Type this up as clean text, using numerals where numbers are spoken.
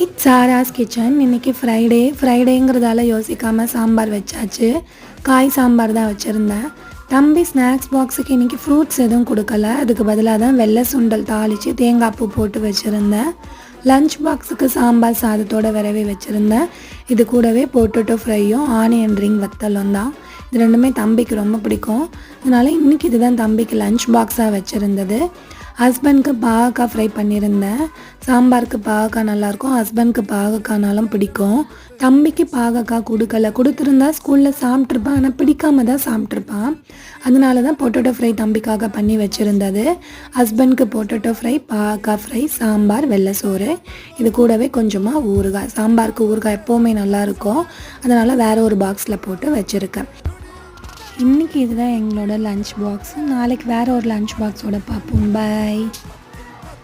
It's சாராஸ் kitchen. இன்றைக்கி ஃப்ரைடேங்கிறதால யோசிக்காமல் சாம்பார் வச்சாச்சு. காய் சாம்பார் தான் வச்சுருந்தேன். தம்பி ஸ்நாக்ஸ் பாக்ஸுக்கு இன்றைக்கி ஃப்ரூட்ஸ் எதுவும் கொடுக்கல. அதுக்கு பதிலாக தான் வெள்ளை சுண்டல் தாளித்து தேங்காய் பூ போட்டு வச்சுருந்தேன். லஞ்ச் பாக்ஸுக்கு சாம்பார் சாதத்தோடு விரவி வச்சுருந்தேன். இது கூடவே பொட்டேட்டோ ஃப்ரையும் ஆனியன் ரிங் வத்தலும் தான். இது ரெண்டுமே தம்பிக்கு ரொம்ப பிடிக்கும். அதனால் இன்றைக்கி இதுதான் தம்பிக்கு லஞ்ச் பாக்ஸாக வச்சுருந்தது. ஹஸ்பண்ட்க்கு பாகக்காய் ஃப்ரை பண்ணியிருந்தேன். சாம்பாருக்கு பாகக்காய் நல்லாயிருக்கும். ஹஸ்பண்ட்க்கு பாகக்காய்னாலும் பிடிக்கும். தம்பிக்கு பாகக்காய் கொடுத்துருந்தா ஸ்கூலில் சாப்பிட்ருப்பான். ஆனால் பிடிக்காம தான் சாப்பிட்ருப்பான். அதனால தான் பொட்டேட்டோ ஃப்ரை தம்பிக்காக பண்ணி வச்சுருந்தது. ஹஸ்பண்ட்க்கு பொட்டேட்டோ ஃப்ரை, பாகக்காய் ஃப்ரை, சாம்பார், வெள்ளை சோறு. இது கூடவே கொஞ்சமாக ஊறுகாய். சாம்பாருக்கு ஊறுகாய் எப்போவுமே நல்லாயிருக்கும். அதனால் வேறு ஒரு பாக்ஸில் போட்டு வச்சுருக்கேன். இன்றைக்கி இதுதான் எங்களோட லஞ்ச் பாக்ஸ். நாளைக்கு வேறு ஒரு லஞ்ச் பாக்ஸோட பார்ப்போம். பாய்.